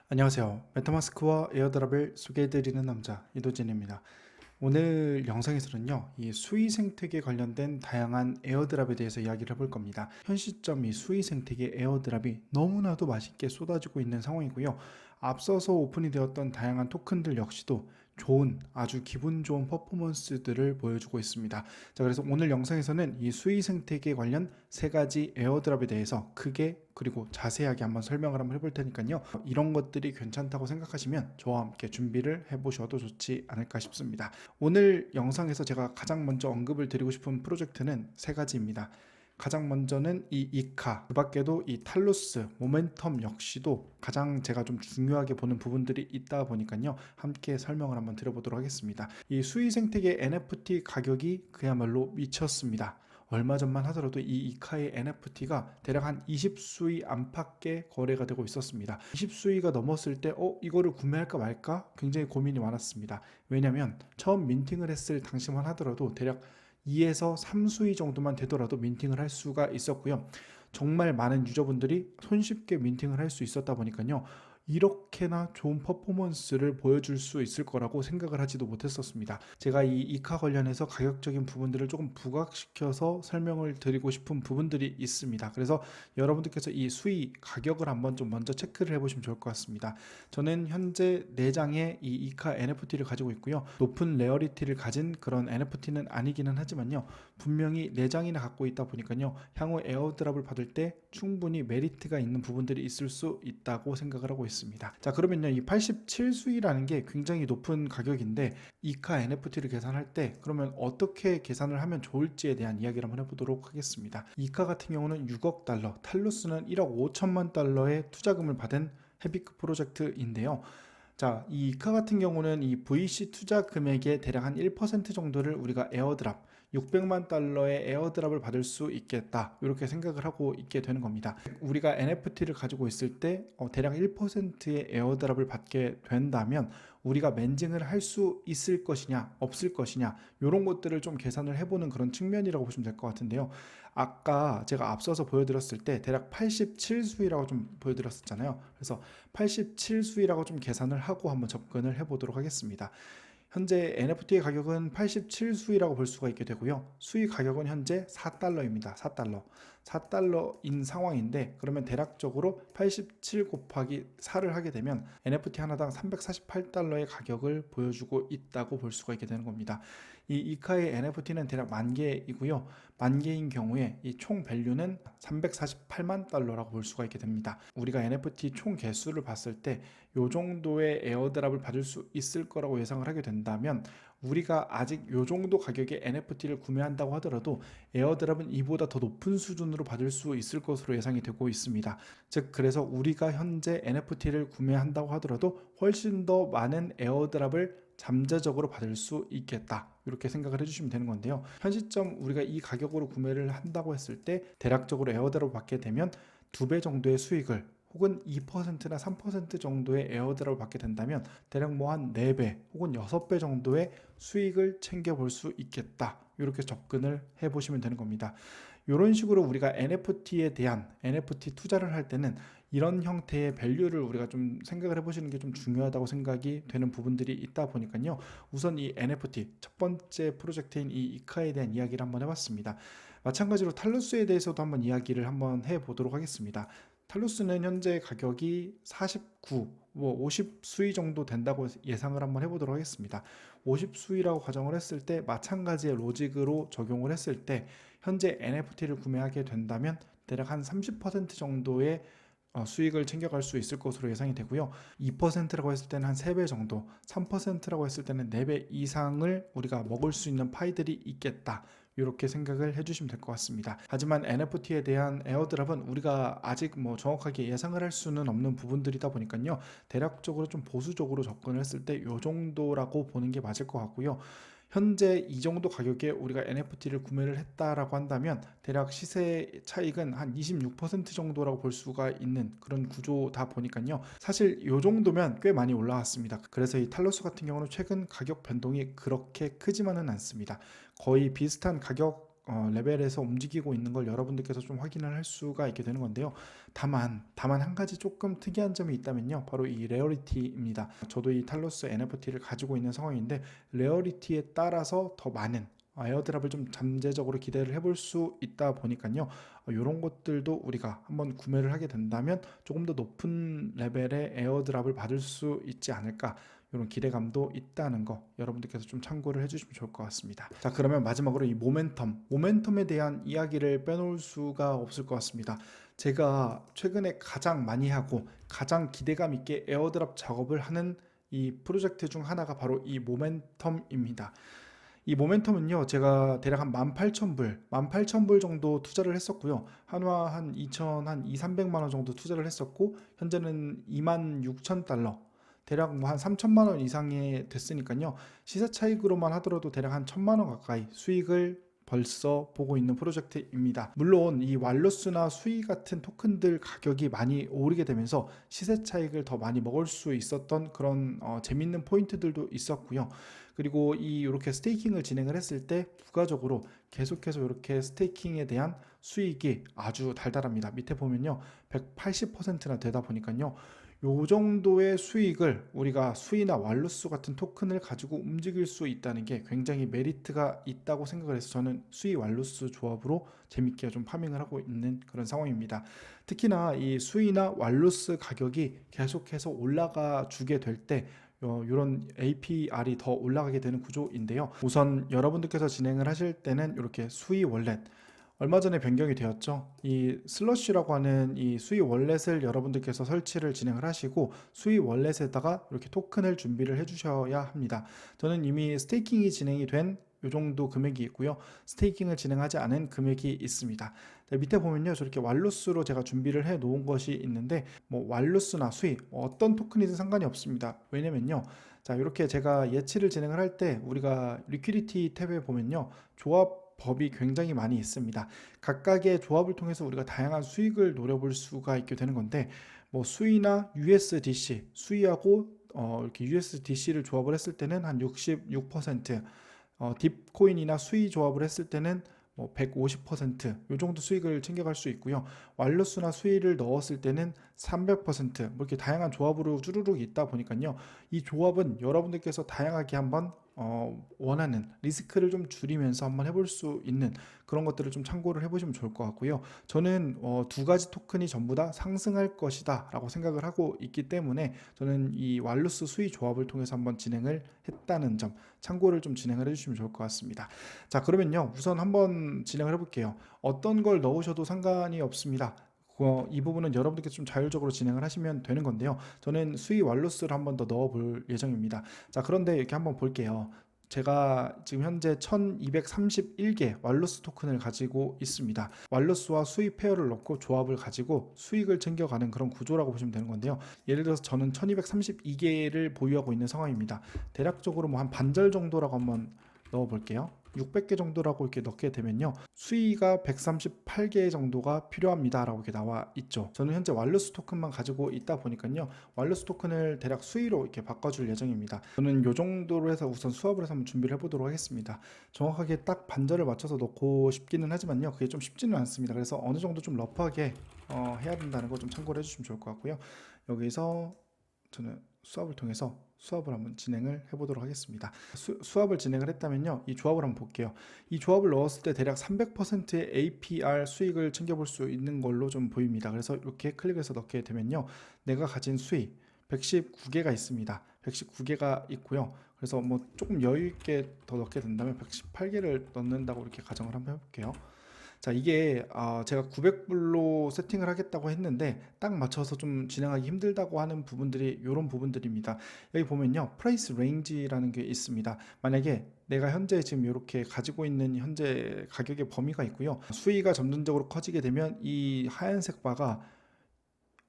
안녕하세요. 메타마스크와 에어드랍을 소개해드리는 남자 이도진입니다. 오늘 영상에서는요, 이 수의 생태계에 관련된 다양한 에어드랍에 대해서 이야기를 해볼 겁니다. 현 시점 이 수의 생태계 에어드랍이 너무나도 맛있게 쏟아지고 있는 상황이고요. 앞서서 오픈이 되었던 다양한 토큰들 역시도 좋은, 아주 기분 좋은 퍼포먼스들을 보여주고 있습니다. 자, 그래서 오늘 영상에서는 이 수의 생태계 관련 세 가지 에어드랍에 대해서 크게 그리고 자세하게 한번 설명을 한번 해볼 테니까요. 이런 것들이 괜찮다고 생각하시면 저와 함께 준비를 해보셔도 좋지 않을까 싶습니다. 오늘 영상에서 제가 가장 먼저 언급을 드리고 싶은 프로젝트는 세 가지입니다. 가장 먼저는 이 이카, 그 밖에도 이 탈루스, 모멘텀 역시도 가장 제가 좀 중요하게 보는 부분들이 있다 보니까요. 함께 설명을 한번 드려보도록 하겠습니다. 이 수의 생태계 NFT 가격이 그야말로 미쳤습니다. 얼마 전만 하더라도 이 이카의 NFT가 대략 한 20수위 안팎의 거래가 되고 있었습니다. 20수위가 넘었을 때 이거를 구매할까 말까 굉장히 고민이 많았습니다. 왜냐면 처음 민팅을 했을 당시만 하더라도 대략 2에서 3수위 정도만 되더라도 민팅을 할 수가 있었고요. 정말 많은 유저분들이 손쉽게 민팅을 할 수 있었다 보니까요. 이렇게나 좋은 퍼포먼스를 보여줄 수 있을 거라고 생각을 하지도 못했었습니다. 제가 이 이카 관련해서 가격적인 부분들을 조금 부각시켜서 설명을 드리고 싶은 부분들이 있습니다. 그래서 여러분들께서 이 수위 가격을 한번 좀 먼저 체크를 해보시면 좋을 것 같습니다. 저는 현재 4장의 이 이카 NFT를 가지고 있고요. 높은 레어리티를 가진 그런 NFT는 아니기는 하지만요. 분명히 4장이나 갖고 있다 보니까요. 향후 에어드랍을 받을 때 충분히 메리트가 있는 부분들이 있을 수 있다고 생각을 하고 있습니다. 자, 그러면요, 이 87수위라는 게 굉장히 높은 가격인데 이카 NFT를 계산할 때 그러면 어떻게 계산을 하면 좋을지에 대한 이야기를 한번 해보도록 하겠습니다. 이카 같은 경우는 6억 달러, 탈루스는 1억 5천만 달러의 투자금을 받은 헤비크 프로젝트인데요. 자, 이 이카 같은 경우는 이 VC 투자 금액의 대략 한 1% 정도를 우리가 에어드랍, 600만 달러의 에어드랍을 받을 수 있겠다. 이렇게 생각을 하고 있게 되는 겁니다. 우리가 NFT를 가지고 있을 때 대략 1%의 에어드랍을 받게 된다면 우리가 멘징을 할 수 있을 것이냐, 없을 것이냐, 이런 것들을 좀 계산을 해보는 그런 측면이라고 보시면 될 것 같은데요. 아까 제가 앞서서 보여드렸을 때 대략 87수위라고 좀 보여드렸었잖아요. 그래서 87수위라고 좀 계산을 하고 한번 접근을 해보도록 하겠습니다. 현재 NFT의 가격은 87수위라고 볼 수가 있게 되고요. 수위 가격은 현재 4달러입니다. 4달러. 4달러인 상황인데 그러면 대략적으로 87 곱하기 4를 하게 되면 NFT 하나당 348달러의 가격을 보여주고 있다고 볼 수가 있게 되는 겁니다. 이 이카의 NFT는 대략 10,000개이고요. 10,000개인 경우에 이 총 밸류는 348만 달러라고 볼 수가 있게 됩니다. 우리가 NFT 총 개수를 봤을 때 이 정도의 에어드랍을 받을 수 있을 거라고 예상을 하게 된다면 우리가 아직 이 정도 가격의 NFT를 구매한다고 하더라도 에어드랍은 이보다 더 높은 수준으로 받을 수 있을 것으로 예상이 되고 있습니다. 즉 그래서 우리가 현재 NFT를 구매한다고 하더라도 훨씬 더 많은 에어드랍을 잠재적으로 받을 수 있겠다. 이렇게 생각을 해주시면 되는 건데요. 현 시점 우리가 이 가격으로 구매를 한다고 했을 때 대략적으로 에어드랍을 받게 되면 2배 정도의 수익을 혹은 2%나 3% 정도의 에어드랍을 받게 된다면 대략 뭐 한 4배 혹은 6배 정도의 수익을 챙겨볼 수 있겠다. 이렇게 접근을 해보시면 되는 겁니다. 이런 식으로 우리가 NFT에 대한 NFT 투자를 할 때는 이런 형태의 밸류를 우리가 좀 생각을 해보시는 게 좀 중요하다고 생각이 되는 부분들이 있다 보니까요. 우선 이 NFT 첫 번째 프로젝트인 이 이카에 대한 이야기를 한번 해봤습니다. 마찬가지로 탈루스에 대해서도 한번 이야기를 한번 해보도록 하겠습니다. 탈루스는 현재 가격이 49, 50수위 정도 된다고 예상을 한번 해보도록 하겠습니다. 50수위라고 가정을 했을 때 마찬가지의 로직으로 적용을 했을 때 현재 NFT를 구매하게 된다면 대략 한 30% 정도의 수익을 챙겨갈 수 있을 것으로 예상이 되고요. 2%라고 했을 때는 한 3배 정도, 3%라고 했을 때는 4배 이상을 우리가 먹을 수 있는 파이들이 있겠다. 이렇게 생각을 해주시면 될 것 같습니다. 하지만 NFT에 대한 에어드랍은 우리가 아직 뭐 정확하게 예상을 할 수는 없는 부분들이다 보니까요. 대략적으로 좀 보수적으로 접근을 했을 때 이 정도라고 보는 게 맞을 것 같고요. 현재 이 정도 가격에 우리가 NFT를 구매를 했다라고 한다면 대략 시세 차익은 한 26% 정도라고 볼 수가 있는 그런 구조다 보니까요. 사실 이 정도면 꽤 많이 올라왔습니다. 그래서 이 탈로스 같은 경우는 최근 가격 변동이 그렇게 크지만은 않습니다. 거의 비슷한 가격 레벨에서 움직이고 있는 걸 여러분들께서 좀 확인을 할 수가 있게 되는 건데요. 다만 한 가지 조금 특이한 점이 있다면요, 바로 이 레어리티입니다. 저도 이 탈로스 NFT를 가지고 있는 상황인데, 레어리티에 따라서 더 많은 에어드랍을 좀 잠재적으로 기대를 해볼 수 있다 보니까요, 이런 것들도 우리가 한번 구매를 하게 된다면 조금 더 높은 레벨의 에어드랍을 받을 수 있지 않을까, 이런 기대감도 있다는 거 여러분들께서 좀 참고를 해주시면 좋을 것 같습니다. 자, 그러면 마지막으로 이 모멘텀에 대한 이야기를 빼놓을 수가 없을 것 같습니다. 제가 최근에 가장 많이 하고 가장 기대감 있게 에어드랍 작업을 하는 이 프로젝트 중 하나가 바로 이 모멘텀입니다. 이 모멘텀은요, 제가 대략 한 18,000불 정도 투자를 했었고요. 한화 한 2,300만 원 정도 투자를 했었고, 현재는 26,000달러, 대략 뭐 한 3천만 원 이상이 됐으니까요. 시세 차익으로만 하더라도 대략 한 1,000만 원 가까이 수익을 벌써 보고 있는 프로젝트입니다. 물론 이 왈로스나 수이 같은 토큰들 가격이 많이 오르게 되면서 시세 차익을 더 많이 먹을 수 있었던 그런 재밌는 포인트들도 있었고요. 그리고 이렇게 스테이킹을 진행을 했을 때 부가적으로 계속해서 이렇게 스테이킹에 대한 수익이 아주 달달합니다. 밑에 보면요, 180%나 되다 보니까요, 요 정도의 수익을 우리가 수이나 왈루스 같은 토큰을 가지고 움직일 수 있다는 게 굉장히 메리트가 있다고 생각을 해서 저는 수이 왈루스 조합으로 재밌게 좀 파밍을 하고 있는 그런 상황입니다. 특히나 이 수이나 왈루스 가격이 계속해서 올라가 주게 될 때 이런 APR이 더 올라가게 되는 구조인데요. 우선 여러분들께서 진행을 하실 때는 이렇게 수이 월렛, 얼마 전에 변경이 되었죠. 이 슬러시라고 하는 이 수이 월렛을 여러분들께서 설치를 진행을 하시고, 수이 월렛에다가 이렇게 토큰을 준비를 해주셔야 합니다. 저는 이미 스테이킹이 진행이 된 이 정도 금액이 있고요, 스테이킹을 진행하지 않은 금액이 있습니다. 자, 밑에 보면요, 저렇게 왈루스로 제가 준비를 해 놓은 것이 있는데, 뭐 왈루스나 수이 어떤 토큰이든 상관이 없습니다. 왜냐면요, 자, 이렇게 제가 예치를 진행을 할 때 우리가 리퀴디티 탭에 보면요, 조합 법이 굉장히 많이 있습니다. 각각의 조합을 통해서 우리가 다양한 수익을 노려볼 수가 있게 되는 건데, 뭐 수이나 USDC, 수이하고 이렇게 USDC를 조합을 했을 때는 한 66%, 딥코인이나 수이 조합을 했을 때는 뭐 150%요 정도 수익을 챙겨갈 수 있고요. 왈루스나 수이를 넣었을 때는 300%, 뭐 이렇게 다양한 조합으로 쭈루룩 있다 보니까요, 이 조합은 여러분들께서 다양하게 한번 원하는 리스크를 좀 줄이면서 한번 해볼 수 있는 그런 것들을 좀 참고를 해보시면 좋을 것 같고요. 저는 두 가지 토큰이 전부 다 상승할 것이다 라고 생각을 하고 있기 때문에 저는 이 왈루스 수이 조합을 통해서 한번 진행을 했다는 점 참고를 좀 진행을 해주시면 좋을 것 같습니다. 자, 그러면요, 우선 한번 진행을 해볼게요. 어떤 걸 넣으셔도 상관이 없습니다. 이 부분은 여러분들께서 좀 자율적으로 진행을 하시면 되는 건데요. 저는 수이 왈루스를 한번 더 넣어 볼 예정입니다. 자, 그런데 이렇게 한번 볼게요. 제가 지금 현재 1231개 왈루스 토큰을 가지고 있습니다. 왈루스와 수이 페어를 넣고 조합을 가지고 수익을 챙겨가는 그런 구조라고 보시면 되는 건데요. 예를 들어서 저는 1232개를 보유하고 있는 상황입니다. 대략적으로 뭐 한 반절 정도라고 한번 넣어 볼게요. 600개 정도라고 이렇게 넣게 되면요, 수위가 138개 정도가 필요합니다 라고 이렇게 나와 있죠. 저는 현재 왈루스 토큰만 가지고 있다 보니까요, 왈루스 토큰을 대략 수위로 이렇게 바꿔줄 예정입니다. 저는 이 정도로 해서 우선 수업을 해서 한번 준비를 해보도록 하겠습니다. 정확하게 딱 반절을 맞춰서 넣고 싶기는 하지만요, 그게 좀 쉽지는 않습니다. 그래서 어느 정도 좀 러프하게 해야 된다는 거 좀 참고를 해주시면 좋을 것 같고요. 여기서 저는 수업을 통해서 수업을 한번 진행을 해보도록 하겠습니다. 수업을 진행을 했다면요, 이 조합을 한번 볼게요. 이 조합을 넣었을 때 대략 300%의 APR 수익을 챙겨볼 수 있는 걸로 좀 보입니다. 그래서 이렇게 클릭해서 넣게 되면요, 내가 가진 수익 119개가 있습니다. 119개가 있고요. 그래서 뭐 조금 여유 있게 더 넣게 된다면 118개를 넣는다고 이렇게 가정을 한번 해볼게요. 자, 이게 제가 900불로 세팅을 하겠다고 했는데 딱 맞춰서 좀 진행하기 힘들다고 하는 부분들이 이런 부분들입니다. 여기 보면요, 프라이스 레인지라는 게 있습니다. 만약에 내가 현재 지금 이렇게 가지고 있는 현재 가격의 범위가 있고요, 수위가 점진적으로 커지게 되면 이 하얀색 바가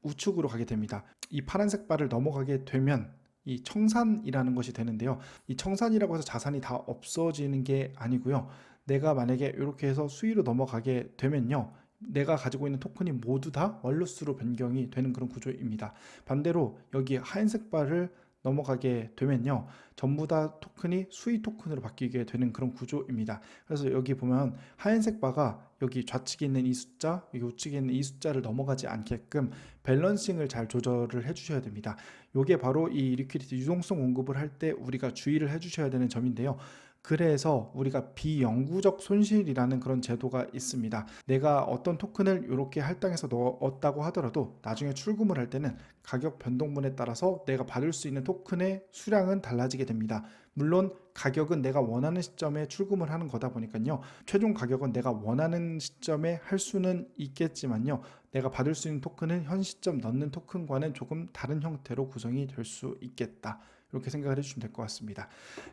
우측으로 가게 됩니다. 이 파란색 바를 넘어가게 되면 이 청산이라는 것이 되는데요, 이 청산이라고 해서 자산이 다 없어지는 게 아니고요, 내가 만약에 이렇게 해서 수위로 넘어가게 되면요, 내가 가지고 있는 토큰이 모두 다 왈루스로 변경이 되는 그런 구조입니다. 반대로 여기 하얀색 바를 넘어가게 되면요, 전부 다 토큰이 수의 토큰으로 바뀌게 되는 그런 구조입니다. 그래서 여기 보면 하얀색 바가 여기 좌측에 있는 이 숫자, 여기 우측에 있는 이 숫자를 넘어가지 않게끔 밸런싱을 잘 조절을 해주셔야 됩니다. 이게 바로 이 리퀴디티 유동성 공급을 할 때 우리가 주의를 해주셔야 되는 점인데요. 그래서 우리가 비영구적 손실이라는 그런 제도가 있습니다. 내가 어떤 토큰을 이렇게 할당해서 넣었다고 하더라도 나중에 출금을 할 때는 가격 변동분에 따라서 내가 받을 수 있는 토큰의 수량은 달라지게 됩니다. 물론 가격은 내가 원하는 시점에 출금을 하는 거다 보니까요, 최종 가격은 내가 원하는 시점에 할 수는 있겠지만요, 내가 받을 수 있는 토큰은 현 시점 넣는 토큰과는 조금 다른 형태로 구성이 될 수 있겠다, 이렇게 생각을 해주시면 될 것 같습니다.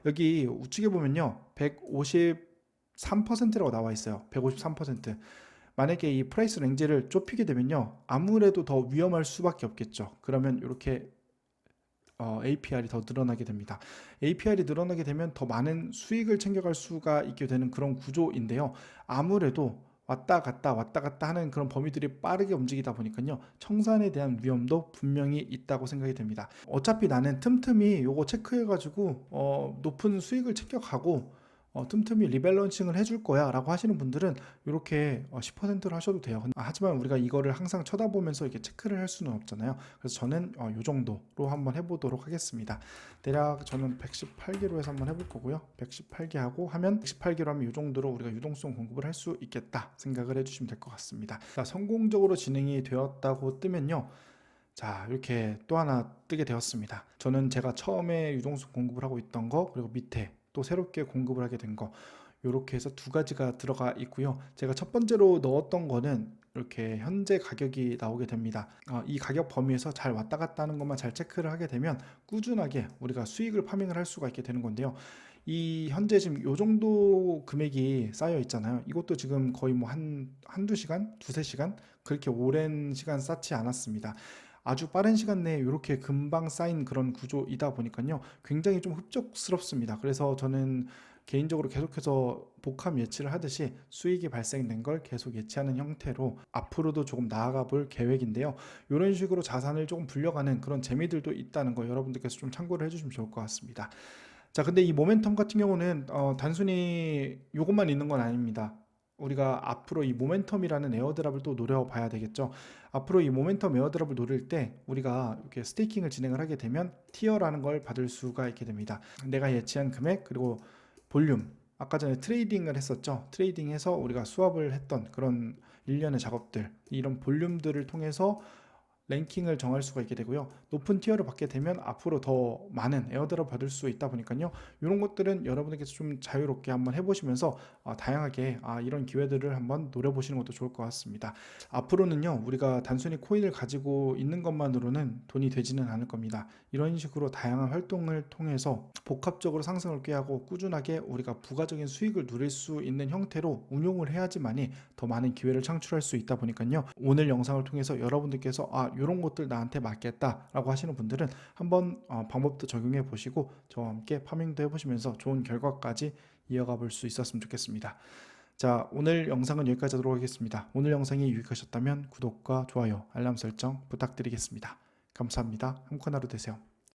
여기 우측에 보면요, 153%라고 나와 있어요. 153%. 만약에 이 프라이스 랭지를 좁히게 되면요, 아무래도 더 위험할 수밖에 없겠죠. 그러면 이렇게 APR이 더 늘어나게 됩니다. APR이 늘어나게 되면 더 많은 수익을 챙겨갈 수가 있게 되는 그런 구조인데요. 아무래도 왔다 갔다 하는 그런 범위들이 빠르게 움직이다 보니까요, 청산에 대한 위험도 분명히 있다고 생각이 됩니다. 어차피 나는 틈틈이 요거 체크해가지고 높은 수익을 챙겨가고 틈틈이 리밸런싱을 해줄 거야 라고 하시는 분들은 이렇게 10%로 하셔도 돼요. 하지만 우리가 이거를 항상 쳐다보면서 이렇게 체크를 할 수는 없잖아요. 그래서 저는 이 정도로 한번 해보도록 하겠습니다. 대략 저는 118개로 해서 한번 해볼 거고요. 118개 하고 하면 118개로 하면 이 정도로 우리가 유동성 공급을 할 수 있겠다 생각을 해주시면 될 것 같습니다. 자, 성공적으로 진행이 되었다고 뜨면요, 자, 이렇게 또 하나 뜨게 되었습니다. 저는 제가 처음에 유동성 공급을 하고 있던 거, 그리고 밑에 또 새롭게 공급을 하게 된 거, 이렇게 해서 두 가지가 들어가 있고요. 제가 첫 번째로 넣었던 거는 이렇게 현재 가격이 나오게 됩니다. 이 가격 범위에서 잘 왔다 갔다 하는 것만 잘 체크를 하게 되면 꾸준하게 우리가 수익을 파밍을 할 수가 있게 되는 건데요. 이 현재 지금 요 정도 금액이 쌓여 있잖아요. 이것도 지금 거의 뭐 한두 시간, 두세 시간, 그렇게 오랜 시간 쌓지 않았습니다. 아주 빠른 시간 내에 이렇게 금방 쌓인 그런 구조이다 보니까요, 굉장히 좀 흡족스럽습니다. 그래서 저는 개인적으로 계속해서 복합 예치를 하듯이 수익이 발생된 걸 계속 예치하는 형태로 앞으로도 조금 나아가 볼 계획인데요. 이런 식으로 자산을 조금 불려가는 그런 재미들도 있다는 거 여러분들께서 좀 참고를 해주시면 좋을 것 같습니다. 자, 근데 이 모멘텀 같은 경우는 단순히 이것만 있는 건 아닙니다. 우리가 앞으로 이 모멘텀이라는 에어드랍을 또 노려봐야 되겠죠. 앞으로 이 모멘텀 에어드랍을 노릴 때 우리가 이렇게 스테이킹을 진행을 하게 되면 티어라는 걸 받을 수가 있게 됩니다. 내가 예치한 금액, 그리고 볼륨, 아까 전에 트레이딩을 했었죠. 트레이딩해서 우리가 수합을 했던 그런 일련의 작업들, 이런 볼륨들을 통해서 랭킹을 정할 수가 있게 되고요. 높은 티어를 받게 되면 앞으로 더 많은 에어드랍 받을 수 있다 보니까요, 이런 것들은 여러분에게서 좀 자유롭게 한번 해보시면서 다양하게 이런 기회들을 한번 노려보시는 것도 좋을 것 같습니다. 앞으로는요, 우리가 단순히 코인을 가지고 있는 것만으로는 돈이 되지는 않을 겁니다. 이런 식으로 다양한 활동을 통해서 복합적으로 상승을 꾀하고 꾸준하게 우리가 부가적인 수익을 누릴 수 있는 형태로 운용을 해야지만이 더 많은 기회를 창출할 수 있다 보니까요, 오늘 영상을 통해서 여러분들께서 이런 것들 나한테 맞겠다 라고 하시는 분들은 한번 방법도 적용해 보시고 저와 함께 파밍도 해보시면서 좋은 결과까지 이어가 볼 수 있었으면 좋겠습니다. 자, 오늘 영상은 여기까지 하도록 하겠습니다. 오늘 영상이 유익하셨다면 구독과 좋아요, 알람 설정 부탁드리겠습니다. 감사합니다. 행복한 하루 되세요.